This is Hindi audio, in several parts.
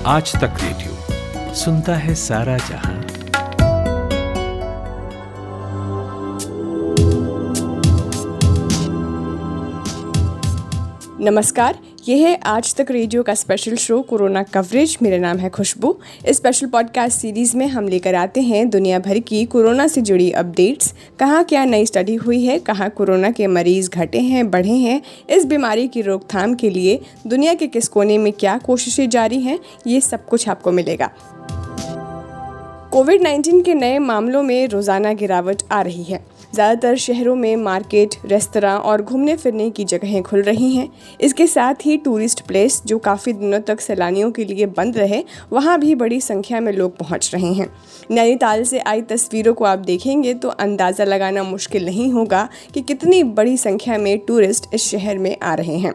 आज तक रेडियो सुनता है सारा जहां। नमस्कार, ये है आज तक रेडियो का स्पेशल शो कोरोना कवरेज। मेरा नाम है खुशबू। इस स्पेशल पॉडकास्ट सीरीज़ में हम लेकर आते हैं दुनिया भर की कोरोना से जुड़ी अपडेट्स। कहाँ क्या नई स्टडी हुई है, कहाँ कोरोना के मरीज़ घटे हैं, बढ़े हैं, इस बीमारी की रोकथाम के लिए दुनिया के किस कोने में क्या कोशिशें जारी हैं, ये सब कुछ आपको मिलेगा। कोविड-19 के नए मामलों में रोज़ाना गिरावट आ रही है। ज़्यादातर शहरों में मार्केट, रेस्तरां और घूमने फिरने की जगहें खुल रही हैं। इसके साथ ही टूरिस्ट प्लेस जो काफ़ी दिनों तक सैलानियों के लिए बंद रहे, वहाँ भी बड़ी संख्या में लोग पहुँच रहे हैं। नैनीताल से आई तस्वीरों को आप देखेंगे तो अंदाज़ा लगाना मुश्किल नहीं होगा कि कितनी बड़ी संख्या में टूरिस्ट इस शहर में आ रहे हैं।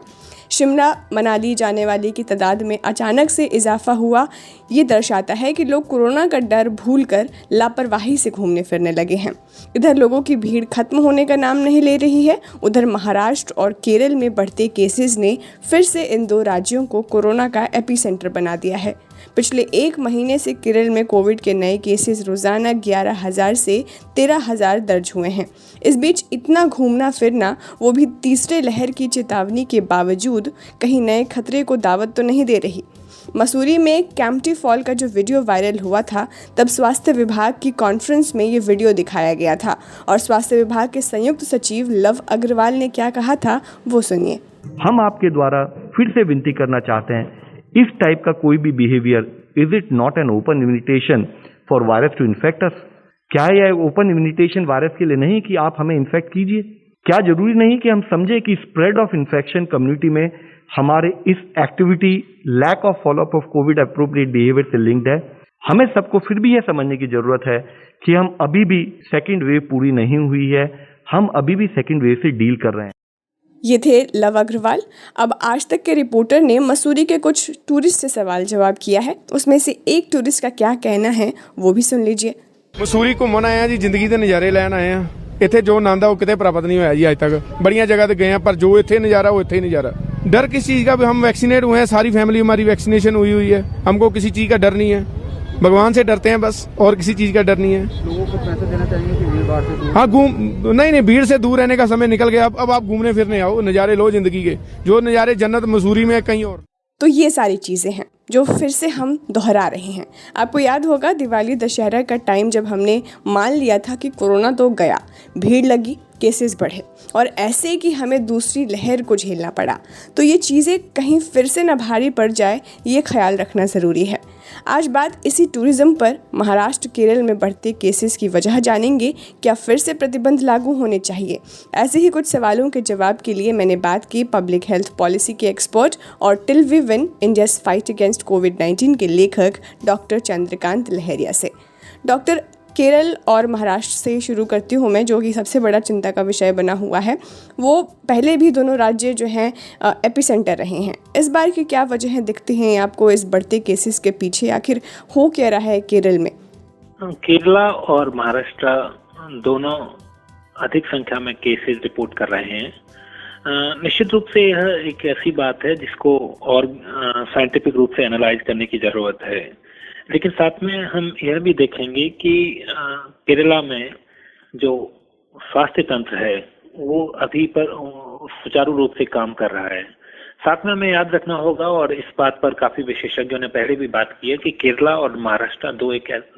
शिमला मनाली जाने वाले की तादाद में अचानक से इजाफा हुआ। ये दर्शाता है कि लोग कोरोना का डर भूलकर लापरवाही से घूमने फिरने लगे हैं। इधर लोगों की भीड़ खत्म होने का नाम नहीं ले रही है। उधर महाराष्ट्र और केरल में बढ़ते केसेस ने फिर से इन दो राज्यों को कोरोना का एपिसेंटर बना दिया है। पिछले एक महीने से केरल में कोविड के नए केसेस रोज़ाना 11,000 से 13,000 दर्ज हुए हैं। इस बीच इतना घूमना फिरना, वो भी तीसरे लहर की चेतावनी के बावजूद, कहीं नए खतरे को दावत तो नहीं दे रही। मसूरी में कैंपटी फॉल का जो वीडियो वायरल हुआ था, तब स्वास्थ्य विभाग की कॉन्फ्रेंस में ये वीडियो दिखाया गया था और स्वास्थ्य विभाग के संयुक्त सचिव लव अग्रवाल ने क्या कहा था, वो सुनिए। हम आपके द्वारा फिर से विनती करना चाहते हैं, इस टाइप का कोई भी behaviour, is it not an open invitation for virus to infect us? क्या यह ओपन इन्विटेशन वायरस के लिए नहीं कि आप हमें इन्फेक्ट कीजिए? क्या जरूरी नहीं कि हम समझे कि स्प्रेड ऑफ इन्फेक्शन कम्युनिटी में हमारे इस activity, lack of follow-up of COVID appropriate behaviour से लिंक्ड है? हमें सबको फिर भी यह समझने की जरूरत है कि हम अभी भी सेकेंड वेव पूरी नहीं हुई है, हम अभी भी सेकेंड वेव से डील कर रहे हैं। ये थे लव अग्रवाल। अब आज तक के रिपोर्टर ने मसूरी के कुछ टूरिस्ट से सवाल जवाब किया है। उसमें से एक टूरिस्ट का क्या कहना है, वो भी सुन लीजिए। ਮਸੂਰੀ ਘੁੰਮਣ ਆਏ ਆ ਜੀ, ਜ਼ਿੰਦਗੀ ਦੇ ਨਜ਼ਾਰੇ ਲੈਣ ਆਏ ਆ। ਇੱਥੇ ਜੋ ਆਨੰਦ ਆ ਉਹ ਕਿਤੇ ਪ੍ਰਾਪਤ ਨਹੀਂ ਹੋਇਆ ਜੀ ਅੱਜ ਤੱਕ। ਬੜੀਆਂ ਜਗ੍ਹਾ ਤੇ ਗਏ ਆ पर जो ਇੱਥੇ नज़ारा वो ਇੱਥੇ ही नज़ारा। डर किस चीज़ का? हम वैक्सीनेट हुए हैं, सारी फैमिली हमारी वैक्सीनेशन हुई है। हमको किसी चीज़ का डर नहीं है, भगवान से डरते हैं बस, और किसी चीज़ का डर नहीं है। लोगों को पैसा देना चाहिए कि भीड़ भाड़ से दूर? हाँ, नहीं भीड़ से दूर रहने का समय निकल गया। अब आप घूमने फिरने आओ, नज़ारे लो जिंदगी के। जो नज़ारे जन्नत मसूरी में कहीं और। तो ये सारी चीज़ें हैं जो फिर से हम दोहरा रहे हैं। आपको याद होगा दिवाली दशहरा का टाइम जब हमने मान लिया था कि कोरोना तो गया, भीड़ लगी, केसेस बढ़े और ऐसे कि हमें दूसरी लहर को झेलना पड़ा। तो ये चीज़ें कहीं फिर से न भारी पड़ जाए, ये ख्याल रखना ज़रूरी है। आज बात इसी टूरिज़्म पर। महाराष्ट्र केरल में बढ़ते केसेस की वजह जानेंगे। क्या फिर से प्रतिबंध लागू होने चाहिए? ऐसे ही कुछ सवालों के जवाब के लिए मैंने बात की पब्लिक हेल्थ पॉलिसी के एक्सपर्ट और till we win India's fight against कोविड-19 के लेखक डॉक्टर चंद्रकांत लहरिया से। डॉक्टर, केरल और महाराष्ट्र से शुरू करती हूँ मैं, जो कि सबसे बड़ा चिंता का विषय बना हुआ है। वो पहले भी दोनों राज्य जो हैं एपिसेंटर रहे हैं। इस बार की क्या वजहें दिखती हैं आपको इस बढ़ते केसेस के पीछे? आखिर हो क्या रहा है केरल में? केरला और महाराष्ट्र दोनों अधिक संख्या में केसेस रिपोर्ट कर रहे हैं। निश्चित रूप से यह एक ऐसी बात है जिसको और साइंटिफिक रूप से एनालाइज करने की जरूरत है। लेकिन साथ में हम यह भी देखेंगे कि केरला में जो स्वास्थ्य तंत्र है वो अभी पर सुचारू रूप से काम कर रहा है। साथ में हमें याद रखना होगा, और इस बात पर काफी विशेषज्ञों ने पहले भी बात की है, कि केरला और महाराष्ट्र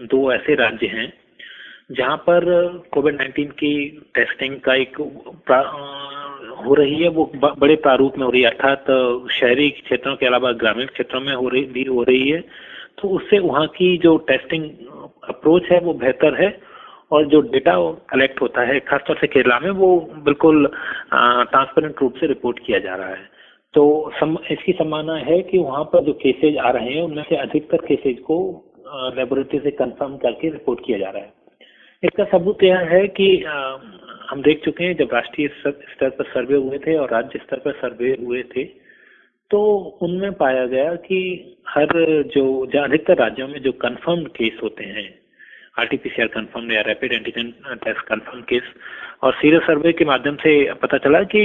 दो ऐसे राज्य हैं जहां पर कोविड-19 की टेस्टिंग का एक हो रही है, वो बड़े प्रारूप में हो रही है। अर्थात शहरी क्षेत्रों के अलावा ग्रामीण क्षेत्रों में हो रही है। तो उससे वहाँ की जो टेस्टिंग अप्रोच है वो बेहतर है, और जो डेटा कलेक्ट होता है खासतौर से केरला में, वो बिल्कुल ट्रांसपेरेंट रूप से रिपोर्ट किया जा रहा है। तो इसकी संभावना है कि वहाँ पर जो केसेज आ रहे हैं उनमें से अधिकतर केसेज को लेबोरेटरी से कंफर्म करके रिपोर्ट किया जा रहा है। इसका सबूत यह है कि हम देख चुके हैं, जब राष्ट्रीय स्तर पर सर्वे हुए थे और राज्य स्तर पर सर्वे हुए थे, तो उनमें पाया गया कि अधिकतर राज्यों में जो कंफर्म्ड केस होते हैं आरटीपीसीआर कंफर्म या rapid antigen test confirm case, और सीरियल सर्वे के माध्यम से पता चला कि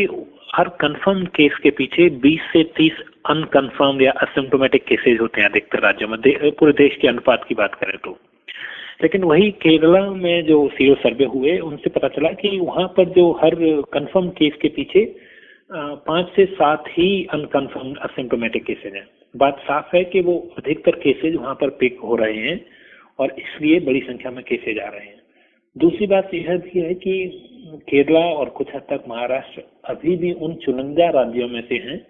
हर कंफर्म केस के पीछे 20 से 30 अनकंफर्म या असिम्प्टोमेटिक केसेज होते हैं अधिकतर राज्यों में, पूरे देश के अनुपात की बात करें तो। लेकिन वही केरला में जो सीरियल सर्वे हुए उनसे पता चला कि वहां पर जो हर कंफर्म केस के पीछे 5 से 7 ही अनकंफर्म असिम्प्टोमेटिक केसेज हैं। बात साफ है कि वो अधिकतर केसेज वहां पर पिक हो रहे हैं और इसलिए बड़ी संख्या में केसेज आ रहे हैं। दूसरी बात यह भी है कि केरला और कुछ हद तक महाराष्ट्र अभी भी उन चुनिंदा राज्यों में से हैं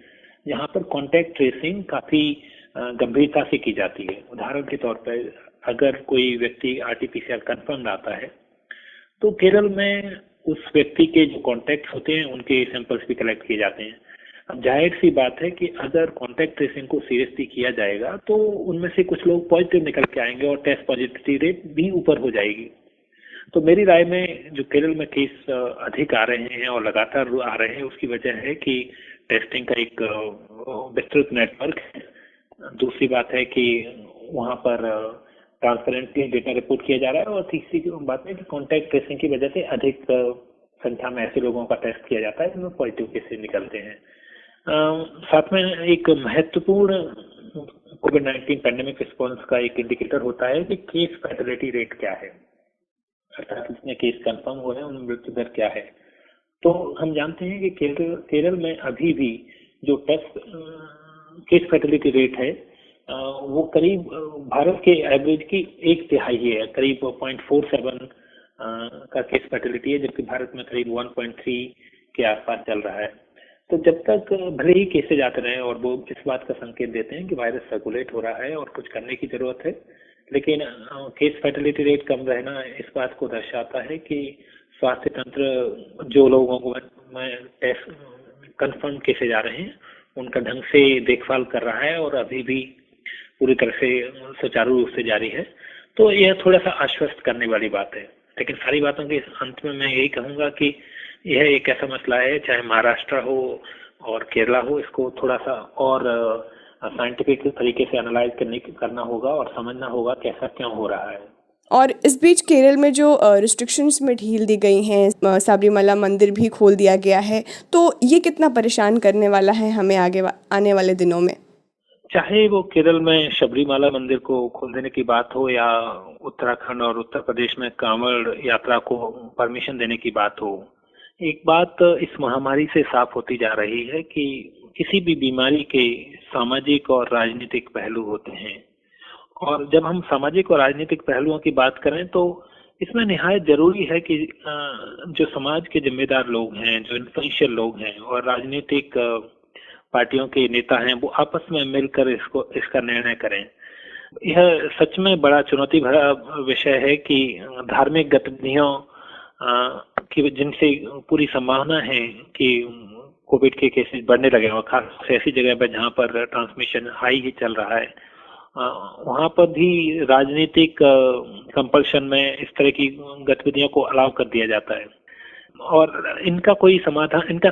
जहां पर कॉन्टैक्ट ट्रेसिंग काफी गंभीरता से की जाती है। उदाहरण के तौर पर अगर कोई व्यक्ति आरटीपीसीआर कंफर्म आता है तो केरल में उस व्यक्ति के जो कॉन्टैक्ट होते हैं उनके सैंपल्स भी कलेक्ट किए जाते हैं। अब जाहिर सी बात है कि अगर कॉन्टैक्ट ट्रेसिंग को सीरियसली किया जाएगा तो उनमें से कुछ लोग पॉजिटिव निकल के आएंगे और टेस्ट पॉजिटिविटी रेट भी ऊपर हो जाएगी। तो मेरी राय में जो केरल में केस अधिक आ रहे हैं और लगातार आ रहे हैं उसकी वजह है कि टेस्टिंग का एक विस्तृत नेटवर्क है। दूसरी बात है कि वहाँ पर ट्रांसपेरेंटली डेटा रिपोर्ट किया जा रहा है, और तीसरी बात है कि कॉन्टैक्ट ट्रेसिंग की वजह से अधिक संख्या में ऐसे लोगों का टेस्ट किया जाता है जिनमें पॉजिटिव केसेस निकलते हैं। साथ में एक महत्वपूर्ण कोविड-19 पैंडेमिक रिस्पॉन्स का एक इंडिकेटर होता है कि केस फैटेलिटी रेट क्या है, अर्थात जितने केस कंफर्म हो रहे हैं उनमें मृत्यु दर क्या है। तो हम जानते हैं कि केरल में अभी भी जो टेस्ट केस फैटेलिटी रेट है वो करीब भारत के एवरेज की 1/3 है, करीब 0.47 का केस फैटेलिटी है, जबकि भारत में करीब 1.3 के आसपास चल रहा है। तो जब तक भले ही केसेज आते रहे और वो इस बात का संकेत देते हैं कि वायरस सर्कुलेट हो रहा है और कुछ करने की जरूरत है, लेकिन केस फैटेलिटी रेट कम रहना इस बात को दर्शाता है कि स्वास्थ्य तंत्र जो लोगों को टेस्ट कंफर्म केसेज आ रहे हैं उनका ढंग से देखभाल कर रहा है और अभी भी पूरी तरह से सुचारू रूप से जारी है। तो यह थोड़ा सा आश्वस्त करने वाली बात है। लेकिन सारी बातों के अंत में मैं यही कहूंगा कि यह एक ऐसा मसला है, चाहे महाराष्ट्र हो और केरला हो, इसको थोड़ा सा और साइंटिफिक तरीके से एनालाइज करना होगा और समझना होगा कि ऐसा क्यों हो रहा है। और इस बीच केरल में जो रिस्ट्रिक्शंस में ढील दी गई हैं, सबरीमला मंदिर भी खोल दिया गया है, तो ये कितना परेशान करने वाला है हमें आने वाले दिनों में? चाहे वो केरल में सबरीमाला मंदिर को खोल देने की बात हो या उत्तराखंड और उत्तर प्रदेश में कांवड़ यात्रा को परमिशन देने की बात हो, एक बात इस महामारी से साफ होती जा रही है कि किसी भी बीमारी के सामाजिक और राजनीतिक पहलू होते हैं, और जब हम सामाजिक और राजनीतिक पहलुओं की बात करें तो इसमें निहायत जरूरी है कि जो समाज के जिम्मेदार लोग हैं, जो इन्फ्लुएंशियल लोग हैं और राजनीतिक पार्टियों के नेता हैं, वो आपस में मिलकर इसका निर्णय करें। यह सच में बड़ा चुनौती भरा विषय है कि धार्मिक गतिविधियों की जिनसे पूरी संभावना है कि कोविड के केसेस बढ़ने लगे और खास ऐसी जगह पर जहां पर ट्रांसमिशन हाई ही चल रहा है, वहां पर भी राजनीतिक कंपल्शन में इस तरह की गतिविधियों को अलाउ कर दिया जाता है और इनका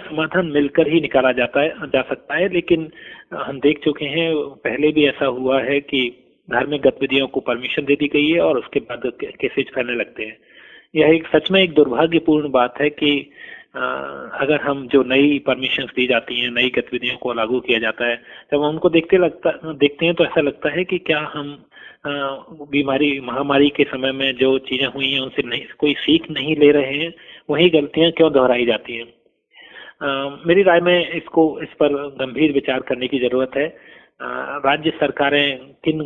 समाधान मिलकर ही निकाला जा सकता है। लेकिन हम देख चुके हैं, पहले भी ऐसा हुआ है कि धार्मिक गतिविधियों को परमिशन दे दी गई है और उसके बाद केसेज फैलने लगते हैं। यह एक सच में एक दुर्भाग्यपूर्ण बात है कि अगर हम जो नई परमिशंस दी जाती हैं, नई गतिविधियों को लागू किया जाता है, जब हम उनको देखते हैं तो ऐसा लगता है कि क्या हम महामारी के समय में जो चीजें हुई हैं उनसे कोई सीख नहीं ले रहे हैं, वही गलतियां क्यों दोहराई जाती हैं। मेरी राय में इस पर गंभीर विचार करने की जरूरत है। राज्य सरकारें किन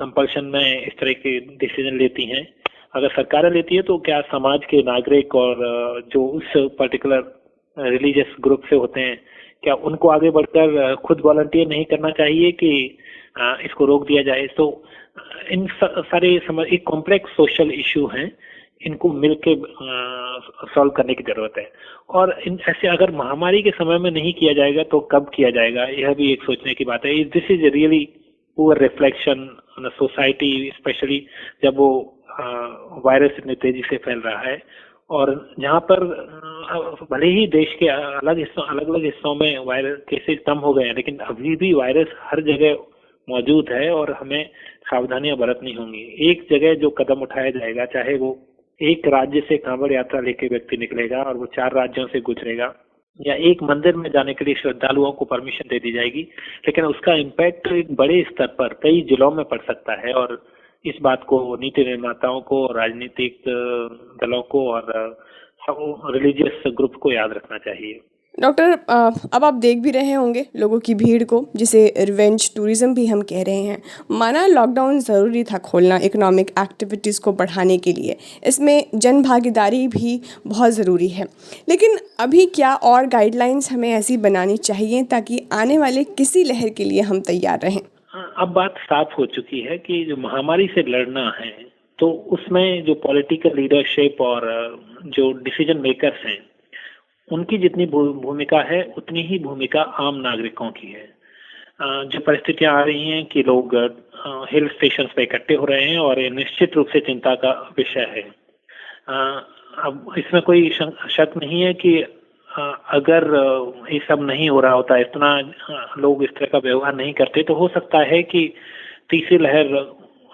कंपल्शन में इस तरह के डिसीजन लेती हैं, अगर सरकारें लेती है तो क्या समाज के नागरिक और जो उस पर्टिकुलर रिलीजियस ग्रुप से होते हैं, क्या उनको आगे बढ़कर खुद वॉलंटियर नहीं करना चाहिए कि इसको रोक दिया जाए? तो इन सारे एक कॉम्प्लेक्स सोशल इशू हैं, इनको मिलके सॉल्व करने की जरूरत है। और ऐसे अगर महामारी के समय में नहीं किया जाएगा तो कब किया जाएगा, यह भी एक सोचने की बात है। This is really poor reflection on society, specially जब वो वायरस इतनी तेजी से फैल रहा है और जहाँ पर भले ही देश के अलग अलग हिस्सों में वायरस केसेस कम हो गए हैं, लेकिन अभी भी वायरस हर जगह मौजूद है और हमें सावधानियां बरतनी होंगी। एक जगह जो कदम उठाया जाएगा, चाहे वो एक राज्य से कांवड़ यात्रा लेके व्यक्ति निकलेगा और वो 4 राज्यों से गुजरेगा, या एक मंदिर में जाने के लिए श्रद्धालुओं को परमिशन दे दी जाएगी, लेकिन उसका इम्पैक्ट एक बड़े स्तर पर कई जिलों में पड़ सकता है। और इस बात को नीति निर्माताओं को, राजनीतिक दलों को और रिलीजियस ग्रुप को याद रखना चाहिए। डॉक्टर, अब आप देख भी रहे होंगे लोगों की भीड़ को, जिसे रिवेंज टूरिज्म भी हम कह रहे हैं। माना लॉकडाउन ज़रूरी था खोलना इकोनॉमिक एक्टिविटीज़ को बढ़ाने के लिए, इसमें जन भागीदारी भी बहुत ज़रूरी है, लेकिन अभी क्या और गाइडलाइंस हमें ऐसी बनानी चाहिए ताकि आने वाले किसी लहर के लिए हम तैयार रहें? अब बात साफ हो चुकी है कि जो महामारी से लड़ना है, तो उसमें जो पॉलिटिकल लीडरशिप और जो डिसीजन मेकर्स हैं, उनकी जितनी भूमिका है उतनी ही भूमिका आम नागरिकों की है। जो परिस्थितियां आ रही हैं कि लोग हिल स्टेशंस पे इकट्ठे हो रहे हैं और ये निश्चित रूप से चिंता का विषय है। अब इसमें कोई शक नहीं है कि अगर ये सब नहीं हो रहा होता, इतना लोग इस तरह का व्यवहार नहीं करते, तो हो सकता है कि तीसरी लहर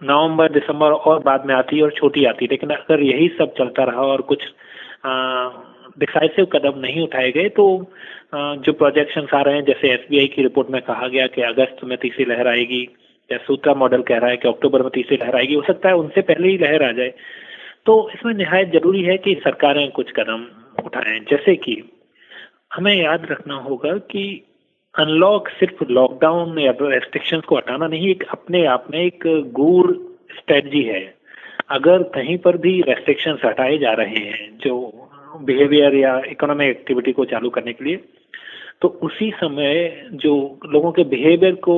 नवंबर, दिसंबर और बाद में आती और छोटी आती। लेकिन अगर यही सब चलता रहा और कुछ डिसाइसिव कदम नहीं उठाए गए, तो जो प्रोजेक्शंस आ रहे हैं, जैसे एसबीआई की रिपोर्ट में कहा गया कि अगस्त में तीसरी लहर आएगी, या सूत्रा मॉडल कह रहा है कि अक्टूबर में तीसरी लहर आएगी, हो सकता है उनसे पहले ही लहर आ जाए। तो इसमें निहायत जरूरी है कि सरकारें कुछ कदम उठाएं। जैसे कि हमें याद रखना होगा कि अनलॉक सिर्फ लॉकडाउन या रेस्ट्रिक्शंस को हटाना नहीं, एक अपने आप में एक गूढ़ स्ट्रेटजी है। अगर कहीं पर भी रेस्ट्रिक्शंस हटाए जा रहे हैं जो बिहेवियर या इकोनॉमिक एक्टिविटी को चालू करने के लिए, तो उसी समय जो लोगों के बिहेवियर को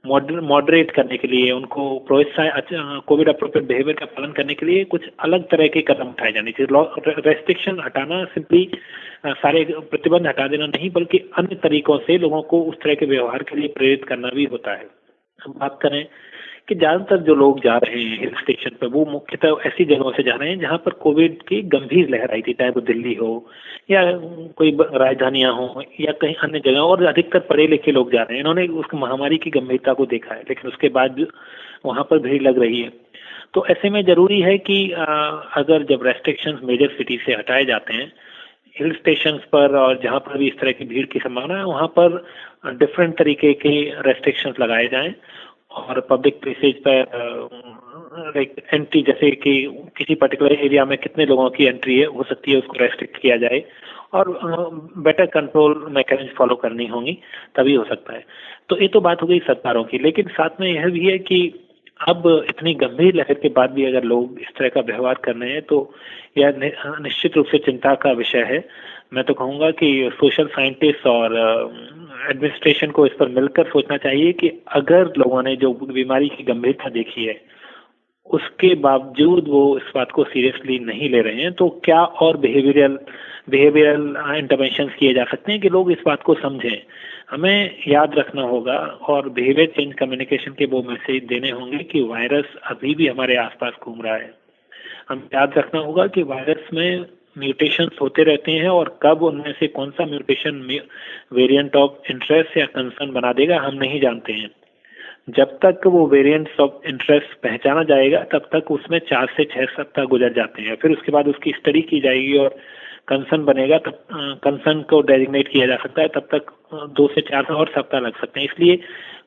मॉडरेट करने के लिए, उनको प्रोत्साहन, कोविड अप्रोप्रिएट बिहेवियर का पालन करने के लिए कुछ अलग तरह के कदम उठाए जाने चाहिए। रेस्ट्रिक्शन हटाना सिंपली सारे प्रतिबंध हटा देना नहीं, बल्कि अन्य तरीकों से लोगों को उस तरह के व्यवहार के लिए प्रेरित करना भी होता है। हम बात करें कि ज्यादातर जो लोग जा रहे हैं हिल स्टेशन पर, वो मुख्यतः ऐसी जगहों से जा रहे हैं जहां पर कोविड की गंभीर लहर आई थी, चाहे वो दिल्ली हो या कोई राजधानियां हो या कहीं अन्य जगह, और अधिकतर पढ़े लिखे लोग जा रहे हैं। इन्होंने उस महामारी की गंभीरता को देखा है, लेकिन उसके बाद वहां पर भीड़ लग रही है। तो ऐसे में जरूरी है कि अगर जब रेस्ट्रिक्शंस मेजर सिटी से हटाए जाते हैं, हिल स्टेशंस पर और जहां पर भी इस तरह की भीड़ की संभावना है, वहां पर डिफरेंट तरीके के रेस्ट्रिक्शंस लगाए जाएं और पब्लिक प्लेसेज पर एंट्री, जैसे कि किसी पर्टिकुलर एरिया में कितने लोगों की एंट्री हो सकती है, उसको रेस्ट्रिक्ट किया जाए और बेटर कंट्रोल मैकेनिज्म फॉलो करनी होंगी, तभी हो सकता है। तो ये तो बात हो गई सरकारों की, लेकिन साथ में यह भी है कि अब इतनी गंभीर लहर के बाद भी अगर लोग इस तरह का व्यवहार कर रहे हैं, तो यह निश्चित रूप से चिंता का विषय है। मैं तो कहूँगा कि सोशल साइंटिस्ट और एडमिनिस्ट्रेशन को इस पर मिलकर सोचना चाहिए कि अगर लोगों ने जो बीमारी की गंभीरता देखी है, उसके बावजूद वो इस बात को सीरियसली नहीं ले रहे हैं, तो क्या और बिहेवियरल इंटरवेंशंस किए जा सकते हैं कि लोग इस बात को समझें। हमें याद रखना होगा और बिहेवियर चेंज कम्युनिकेशन के वो मैसेज देने होंगे कि वायरस अभी भी हमारे आसपास घूम रहा है। हमें याद रखना होगा कि वायरस में म्यूटेशंस होते रहते हैं और कब उनमें से कौन सा म्यूटेशन वेरिएंट ऑफ इंटरेस्ट या कंसर्न बना देगा, हम नहीं जानते हैं। जब तक वो वेरिएंट्स ऑफ इंटरेस्ट पहचाना जाएगा, तब तक उसमें 4 से 6 सप्ताह गुजर जाते हैं। फिर उसके बाद उसकी स्टडी की जाएगी और कंसर्न बनेगा, तब कंसर्न को डेजिग्नेट किया जा सकता है, तब तक 2 से 4 और सप्ताह लग सकते हैं। इसलिए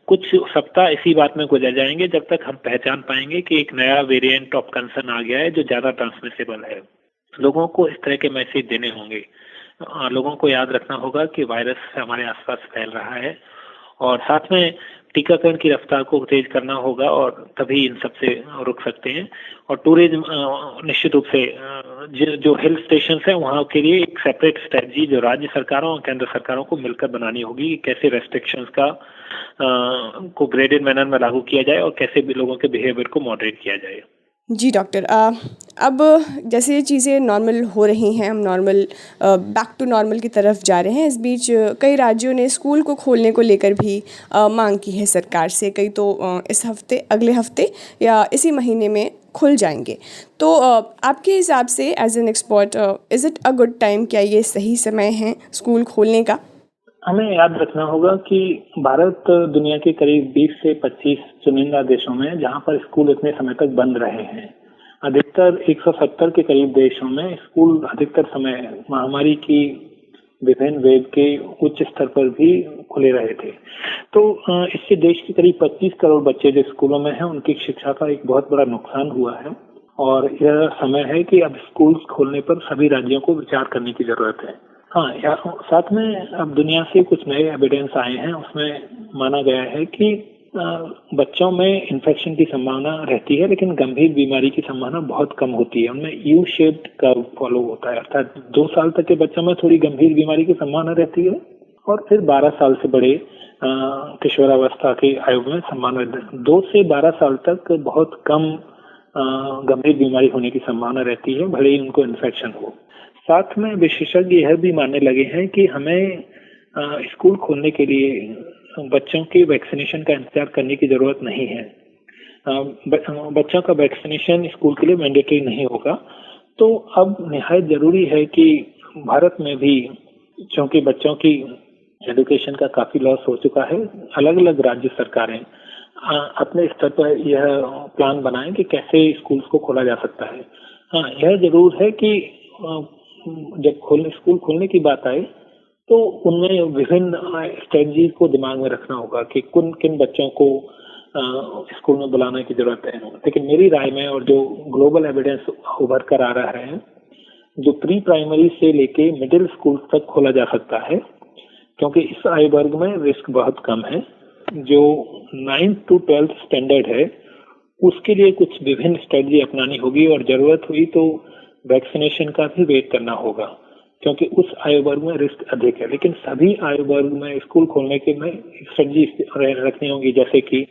कुछ सप्ताह इसी बात में गुजर जाएंगे जब तक हम पहचान पाएंगे कि एक नया वेरिएंट ऑफ कंसर्न आ गया है जो ज्यादा ट्रांसमिसेबल है। लोगों को इस तरह के मैसेज देने होंगे। लोगों को याद रखना होगा कि वायरस हमारे आसपास फैल रहा है, और साथ में टीकाकरण की रफ्तार को तेज करना होगा, और तभी इन सब से रुक सकते हैं। और टूरिज्म निश्चित रूप से जो हिल स्टेशन है वहाँ के लिए एक सेपरेट स्ट्रेटजी जो राज्य सरकारों और केंद्र सरकारों को मिलकर बनानी होगी कि कैसे रेस्ट्रिक्शंस को ग्रेडेड मैनर में लागू किया जाए और कैसे भी लोगों के बिहेवियर को मॉडरेट किया जाए। जी डॉक्टर, अब जैसे ये चीज़ें नॉर्मल हो रही हैं, हम बैक टू नॉर्मल की तरफ जा रहे हैं। इस बीच कई राज्यों ने स्कूल को खोलने को लेकर भी मांग की है सरकार से। कई तो इस हफ्ते, अगले हफ्ते या इसी महीने में खुल जाएंगे। तो आपके हिसाब से as an expert, is it a good time, क्या ये सही समय है स्कूल खोलने का? हमें याद रखना होगा कि भारत दुनिया के करीब 20 से 25 चुनिंदा देशों में जहां पर स्कूल इतने समय तक बंद रहे हैं। अधिकतर 170 के करीब देशों में स्कूल अधिकतर समय महामारी की विभिन्न वेव के उच्च स्तर पर भी खुले रहे थे। तो इससे देश के करीब 25 करोड़ बच्चे जो स्कूलों में हैं उनकी शिक्षा का एक बहुत बड़ा नुकसान हुआ है और यह समय है कि अब स्कूल खोलने पर सभी राज्यों को विचार करने की जरूरत है। हाँ, साथ में अब दुनिया से कुछ नए एविडेंस आए हैं, उसमें माना गया है कि बच्चों में इन्फेक्शन की संभावना रहती है लेकिन गंभीर बीमारी की संभावना बहुत कम होती है। उनमें यू शेप्ड कर्व फॉलो होता है, अर्थात 2 साल तक के बच्चों में थोड़ी गंभीर बीमारी की संभावना रहती है और फिर 12 साल से बड़े किशोरावस्था की आयु में संभावना 2 से 12 साल तक बहुत कम गंभीर बीमारी होने की संभावना रहती है, भले ही उनको इन्फेक्शन हो। साथ में विशेषज्ञ यह भी मानने लगे हैं कि हमें स्कूल खोलने के लिए बच्चों के वैक्सीनेशन का इंतजार करने की जरूरत नहीं है। बच्चों का वैक्सीनेशन स्कूल के लिए मैंडेटरी नहीं होगा। तो अब निहायत जरूरी है कि भारत में भी, क्योंकि बच्चों की एजुकेशन का काफी लॉस हो चुका है, अलग अलग राज्य सरकारें अपने स्तर पर यह प्लान बनाएं कि कैसे स्कूल्स को खोला जा सकता है। हाँ, यह जरूर है कि जब स्कूल खोलने की बात आए तो उनमें विभिन्न स्ट्रेटजी को दिमाग में रखना होगा कि किन बच्चों को स्कूल में बुलाने की जरूरत है। लेकिन मेरी राय में और जो ग्लोबल एविडेंस उभर कर आ रहा है, जो प्री प्राइमरी से लेके मिडिल स्कूल तक खोला जा सकता है, क्योंकि इस आयु वर्ग में रिस्क बहुत कम है। जो 9th to 12th स्टैंडर्ड है उसके लिए कुछ विभिन्न स्ट्रेटजी अपनानी होगी और जरूरत हुई तो वैक्सीनेशन का भी वेट करना होगा, क्योंकि उस आयु वर्ग में रिस्क अधिक है। लेकिन सभी आयु वर्ग में स्कूल खोलने के में स्ट्रेटजी रखनी होगी, जैसे कि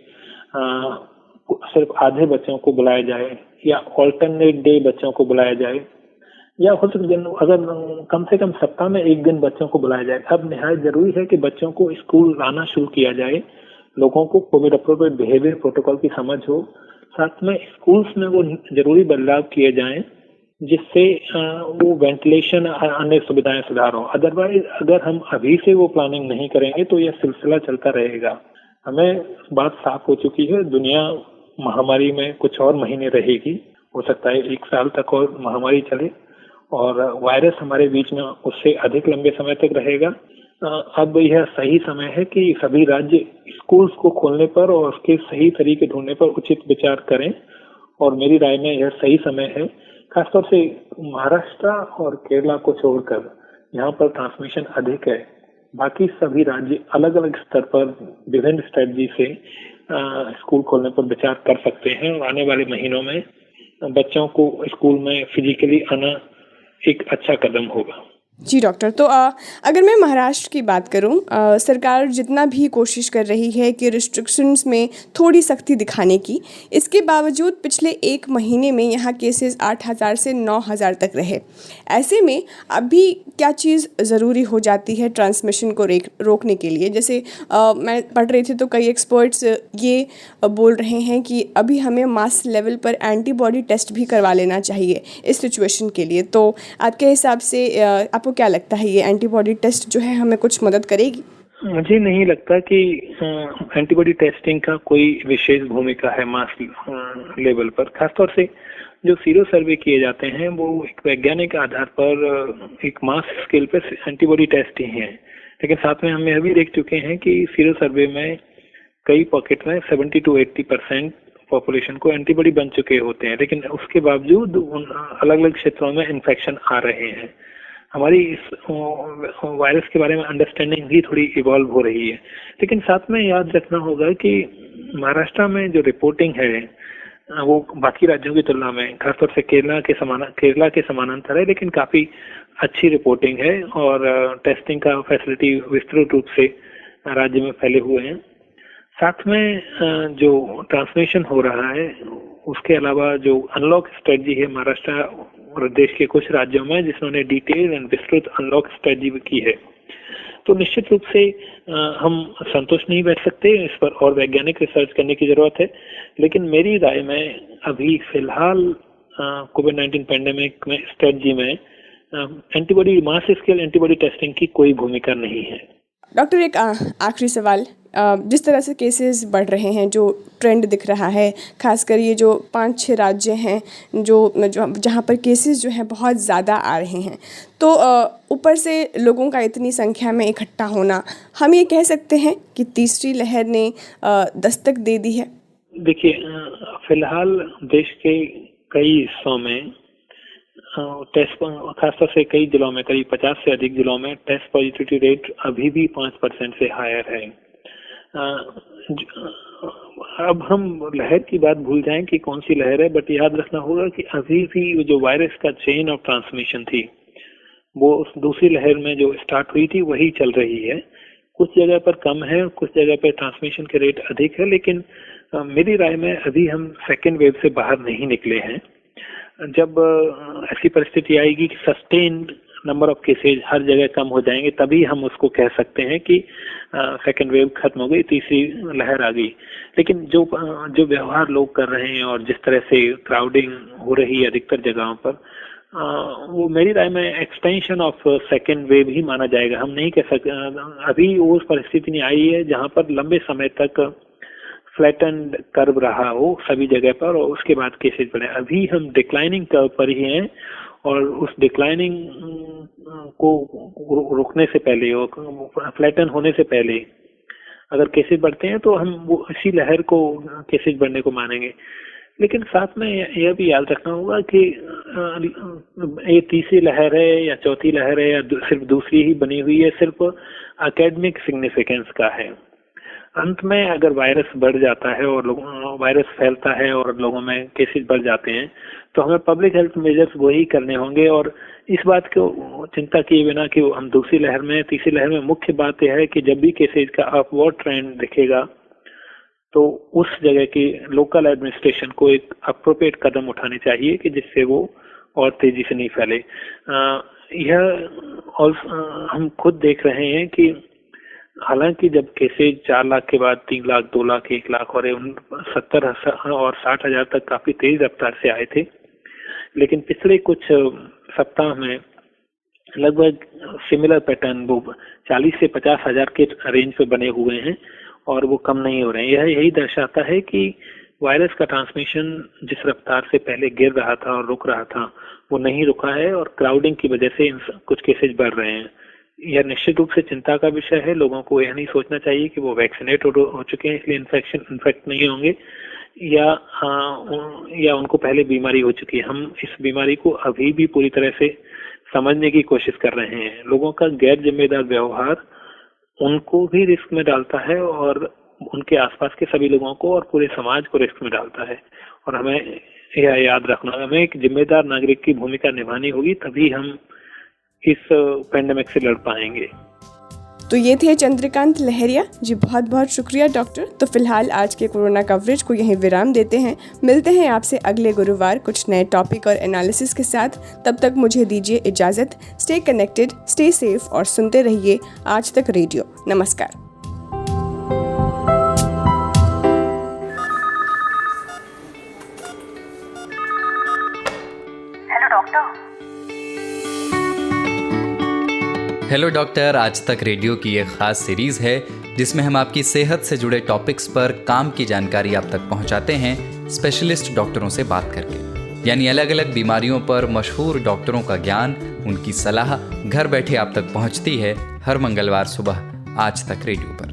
सिर्फ आधे बच्चों को बुलाया जाए या ऑल्टरनेट डे बच्चों को बुलाया जाए, या हो सके अगर कम से कम सप्ताह में एक दिन बच्चों को बुलाया जाए। अब निहायत जरूरी है कि बच्चों को स्कूल लाना शुरू किया जाए, लोगों को कोविड अप्रोप्रिएट बिहेवियर प्रोटोकॉल की समझ हो, साथ में स्कूल्स में वो जरूरी बदलाव किए जाएं जिससे वो वेंटिलेशन अन्य सुविधाएं सुधार हो। अदरवाइज अगर हम अभी से वो प्लानिंग नहीं करेंगे तो यह सिलसिला चलता रहेगा। हमें बात साफ हो चुकी है, दुनिया महामारी में कुछ और महीने रहेगी, हो सकता है 1 साल तक और महामारी चले और वायरस हमारे बीच में उससे अधिक लंबे समय तक रहेगा। अब यह सही समय है कि सभी राज्य स्कूल्स को खोलने पर और उसके सही तरीके ढूंढने पर उचित विचार करें, और मेरी राय में यह सही समय है। खासतौर से महाराष्ट्र और केरला को छोड़कर यहाँ पर ट्रांसमिशन अधिक है। बाकी सभी राज्य अलग अलग स्तर पर विभिन्न स्ट्रेटजी से स्कूल खोलने पर विचार कर सकते हैं और आने वाले महीनों में बच्चों को स्कूल में फिजिकली आना एक अच्छा कदम होगा। जी डॉक्टर, तो अगर मैं महाराष्ट्र की बात करूं, सरकार जितना भी कोशिश कर रही है कि रिस्ट्रिक्शंस में थोड़ी सख्ती दिखाने की, इसके बावजूद पिछले 1 महीने में यहाँ केसेस 8,000 से 9,000 तक रहे। ऐसे में अभी क्या चीज़ ज़रूरी हो जाती है ट्रांसमिशन को रोकने के लिए? जैसे मैं पढ़ रही थी तो कई एक्सपर्ट्स ये बोल रहे हैं कि अभी हमें मास लेवल पर एंटीबॉडी टेस्ट भी करवा लेना चाहिए इस सिचुएशन के लिए। तो आपके हिसाब से आपको क्या लगता है, ये एंटीबॉडी टेस्ट जो है हमें कुछ मदद करेगी? मुझे नहीं लगता कि एंटीबॉडी टेस्टिंग का कोई विशेष भूमिका है मास लेवल पर। खासतौर से जो सीरो सर्वे किए जाते हैं वो एक वैज्ञानिक आधार पर एक मास स्केल पर एंटीबॉडी टेस्ट ही है। लेकिन साथ में हम यह भी देख चुके हैं कि सीरो सर्वे में कई पॉकेट में 70 to 80% पॉपुलेशन को एंटीबॉडी बन चुके होते हैं, लेकिन उसके बावजूद अलग अलग क्षेत्रों में इन्फेक्शन आ रहे हैं। हमारी इस वायरस के बारे में अंडरस्टैंडिंग भी थोड़ी इवॉल्व हो रही है। लेकिन साथ में याद रखना होगा कि महाराष्ट्र में जो रिपोर्टिंग है वो बाकी राज्यों की तुलना में खासतौर से केरला के समानांतर है, लेकिन काफी अच्छी रिपोर्टिंग है और टेस्टिंग का फैसिलिटी विस्तृत रूप से राज्य में फैले हुए हैं। साथ में जो ट्रांसमिशन हो रहा है उसके अलावा जो अनलॉक स्ट्रेटजी है महाराष्ट्र और देश के कुछ राज्यों में जिन्होंने डिटेल एंड विस्तृत अनलॉक स्ट्रेटजी की है, तो निश्चित रूप से हम संतुष्ट नहीं बैठ सकते, इस पर और वैज्ञानिक रिसर्च करने की जरूरत है। लेकिन मेरी राय में अभी फिलहाल कोविड-19 पैंडेमिक में स्ट्रेटजी में antibody mass scale antibody testing की कोई भूमिका नहीं है। डॉक्टर, एक आखिरी सवाल, जिस तरह से केसेस बढ़ रहे हैं, जो ट्रेंड दिख रहा है, खासकर ये जो 5-6 राज्य हैं जो जहाँ पर केसेस जो हैं बहुत ज़्यादा आ रहे हैं, तो ऊपर से लोगों का इतनी संख्या में इकट्ठा होना, हम ये कह सकते हैं कि तीसरी लहर ने दस्तक दे दी है? देखिए, फिलहाल देश के कई हिस्सों में टेस्ट, खासतौर से कई जिलों में, करीब 50 से अधिक जिलों में टेस्ट पॉजिटिविटी रेट अभी भी 5% से हायर है। अब हम लहर की बात भूल जाएं कि कौन सी लहर है, बट याद रखना होगा कि अभी भी जो वायरस का चेन ऑफ ट्रांसमिशन थी वो उस दूसरी लहर में जो स्टार्ट हुई थी वही चल रही है। कुछ जगह पर कम है, कुछ जगह पर ट्रांसमिशन के रेट अधिक है, लेकिन मेरी राय में अभी हम सेकेंड वेव से बाहर नहीं निकले हैं। जब ऐसी परिस्थिति आएगी कि सस्टेन्ड नंबर ऑफ केसेज हर जगह कम हो जाएंगे, तभी हम उसको कह सकते हैं कि सेकेंड वेव खत्म हो गई, तीसरी लहर आ गई। लेकिन जो व्यवहार लोग कर रहे हैं और जिस तरह से क्राउडिंग हो रही है अधिकतर जगहों पर, वो मेरी राय में एक्सटेंशन ऑफ सेकेंड वेव ही माना जाएगा। हम नहीं कह सकते, अभी वो परिस्थिति नहीं आई है जहां पर लंबे समय तक फ्लैटेंड कर्व रहा हो सभी जगह पर और उसके बाद केसेज बढ़े। अभी हम डिक्लाइनिंग कर्व पर ही हैं और उस डिक्लाइनिंग को रोकने से पहले और फ्लैटन होने से पहले अगर केसेज बढ़ते हैं तो हम वो इसी लहर को केसेज बढ़ने को मानेंगे। लेकिन साथ में यह भी याद रखना होगा कि ये तीसरी लहर है या चौथी लहर है या सिर्फ दूसरी ही बनी हुई है, सिर्फ एकेडमिक सिग्निफिकेंस का है। अंत में अगर वायरस बढ़ जाता है और वायरस फैलता है और लोगों में केसेस बढ़ जाते हैं तो हमें पब्लिक हेल्थ मेजर्स वही करने होंगे। और इस बात को चिंता किए बिना कि हम दूसरी लहर में, तीसरी लहर में, मुख्य बात यह है कि जब भी केसेज का अपवर्ड ट्रेंड दिखेगा तो उस जगह की लोकल एडमिनिस्ट्रेशन को एक अप्रोप्रिएट कदम उठाने चाहिए कि जिससे वो और तेजी से नहीं फैले। यह और हम खुद देख रहे हैं कि हालांकि जब केसेज 4 लाख के बाद 3 लाख, 2 लाख, 1 लाख और 70 और 60 हजार तक काफी तेज रफ्तार से आए थे, लेकिन पिछले कुछ सप्ताह में लगभग सिमिलर पैटर्न वो 40 से 50 हजार के रेंज पे बने हुए हैं और वो कम नहीं हो रहे हैं। यह यही दर्शाता है कि वायरस का ट्रांसमिशन जिस रफ्तार से पहले गिर रहा था और रुक रहा था वो नहीं रुका है और क्राउडिंग की वजह से कुछ केसेज बढ़ रहे हैं। यह निश्चित रूप से चिंता का विषय है। लोगों को यह नहीं सोचना चाहिए कि वो वैक्सीनेट हो चुके हैं इसलिए इन्फेक्ट नहीं होंगे या उनको पहले बीमारी हो चुकी है। हम इस बीमारी को अभी भी पूरी तरह से समझने की कोशिश कर रहे हैं। लोगों का गैर जिम्मेदार व्यवहार उनको भी रिस्क में डालता है और उनके आसपास के सभी लोगों को और पूरे समाज को रिस्क में डालता है। और हमें यह याद रखना, हमें एक जिम्मेदार नागरिक की भूमिका निभानी होगी, तभी हम इस पेंडेमिक से लड़ पाएंगे। तो ये थे चंद्रकांत लहरिया जी, बहुत बहुत शुक्रिया डॉक्टर। तो फिलहाल आज के कोरोना कवरेज को यहीं विराम देते हैं। मिलते हैं आपसे अगले गुरुवार कुछ नए टॉपिक और एनालिसिस के साथ। तब तक मुझे दीजिए इजाज़त। स्टे कनेक्टेड, स्टे सेफ और सुनते रहिए आज तक रेडियो। नमस्कार। हेलो डॉक्टर, आज तक रेडियो की एक खास सीरीज़ है जिसमें हम आपकी सेहत से जुड़े टॉपिक्स पर काम की जानकारी आप तक पहुंचाते हैं स्पेशलिस्ट डॉक्टरों से बात करके। यानी अलग अलग बीमारियों पर मशहूर डॉक्टरों का ज्ञान, उनकी सलाह घर बैठे आप तक पहुंचती है हर मंगलवार सुबह आज तक रेडियो पर।